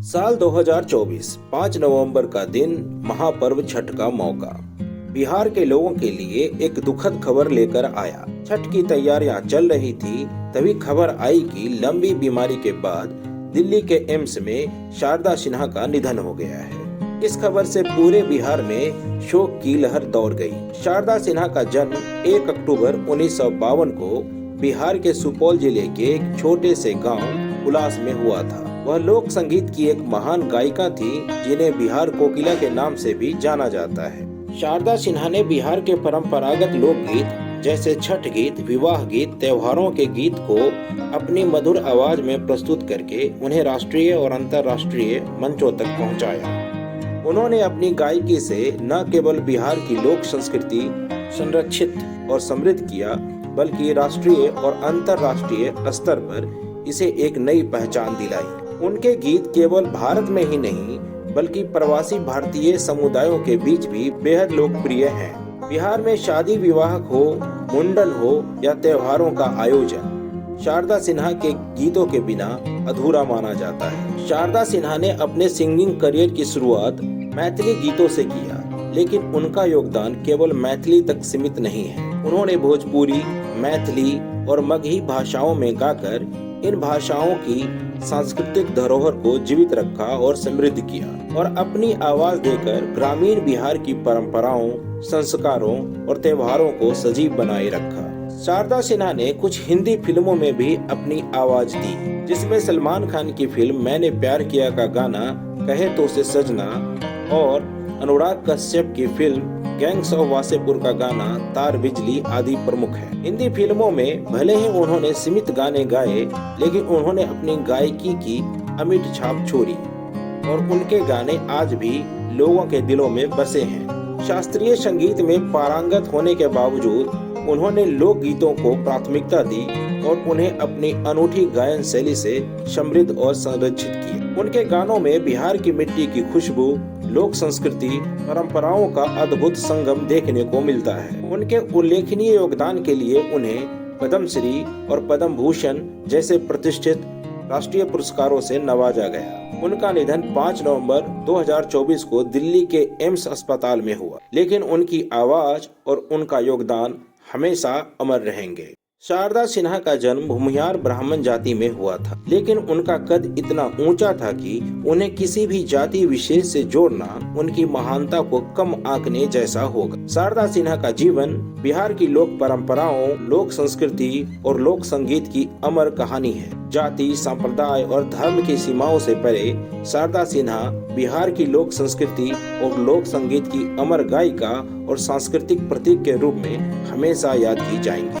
साल 2024 5 नवंबर का दिन महापर्व छठ का मौका बिहार के लोगों के लिए एक दुखद खबर लेकर आया। छठ की तैयारियां चल रही थी, तभी खबर आई कि लंबी बीमारी के बाद दिल्ली के एम्स में शारदा सिन्हा का निधन हो गया है। इस खबर से पूरे बिहार में शोक की लहर दौड़ गई। शारदा सिन्हा का जन्म 1 अक्टूबर 1952 को बिहार के सुपौल जिले के एक छोटे से गांव उलास में हुआ था। वह लोक संगीत की एक महान गायिका थी, जिन्हें बिहार कोकिला के नाम से भी जाना जाता है। शारदा सिन्हा ने बिहार के परंपरागत लोकगीत जैसे छठ गीत, विवाह गीत, त्योहारों के गीत को अपनी मधुर आवाज में प्रस्तुत करके उन्हें राष्ट्रीय और अंतर्राष्ट्रीय मंचों तक पहुंचाया। उन्होंने अपनी गायकी से न केवल बिहार की लोक संस्कृति संरक्षित और समृद्ध किया, बल्कि राष्ट्रीय और अंतर्राष्ट्रीय स्तर पर इसे एक नई पहचान दिलाई। उनके गीत केवल भारत में ही नहीं, बल्कि प्रवासी भारतीय समुदायों के बीच भी बेहद लोकप्रिय हैं। बिहार में शादी विवाह हो, मुंडन हो या त्योहारों का आयोजन शारदा सिन्हा के गीतों के बिना अधूरा माना जाता है। शारदा सिन्हा ने अपने सिंगिंग करियर की शुरुआत मैथिली गीतों से किया, लेकिन उनका योगदान केवल मैथिली तक सीमित नहीं है। उन्होंने भोजपुरी, मैथिली और मगही भाषाओं में गाकर इन भाषाओं की सांस्कृतिक धरोहर को जीवित रखा और समृद्ध किया, और अपनी आवाज देकर ग्रामीण बिहार की परंपराओं, संस्कारों और त्योहारों को सजीव बनाए रखा। शारदा सिन्हा ने कुछ हिंदी फिल्मों में भी अपनी आवाज दी, जिसमें सलमान खान की फिल्म मैंने प्यार किया का गाना कहे तो से सजना और अनुराग कश्यप की फिल्म गैंग्स ऑफ वासेपुर का गाना तार बिजली आदि प्रमुख है। हिंदी फिल्मों में भले ही उन्होंने सीमित गाने गाए, लेकिन उन्होंने अपनी गायकी की अमिट छाप छोड़ी और उनके गाने आज भी लोगों के दिलों में बसे हैं। शास्त्रीय संगीत में पारंगत होने के बावजूद उन्होंने लोक गीतों को प्राथमिकता दी और उन्हें अपनी अनूठी गायन शैली से समृद्ध और संरक्षित किया। उनके गानों में बिहार की मिट्टी की खुशबू, लोक संस्कृति, परंपराओं का अद्भुत संगम देखने को मिलता है। उनके उल्लेखनीय योगदान के लिए उन्हें पद्मश्री और पद्म भूषण जैसे प्रतिष्ठित राष्ट्रीय पुरस्कारों से नवाजा गया। उनका निधन 5 नवंबर 2024 को दिल्ली के एम्स अस्पताल में हुआ, लेकिन उनकी आवाज और उनका योगदान हमेशा अमर रहेंगे। शारदा सिन्हा का जन्म भूमिहार ब्राह्मण जाति में हुआ था, लेकिन उनका कद इतना ऊंचा था कि उन्हें किसी भी जाति विशेष से जोड़ना उनकी महानता को कम आंकने जैसा होगा। शारदा सिन्हा का जीवन बिहार की लोक परंपराओं, लोक संस्कृति और लोक संगीत की अमर कहानी है। जाति, संप्रदाय और धर्म की सीमाओं से परे शारदा सिन्हा बिहार की लोक संस्कृति और लोक संगीत की अमर गायिका और सांस्कृतिक प्रतीक के रूप में हमेशा याद की जाएंगी।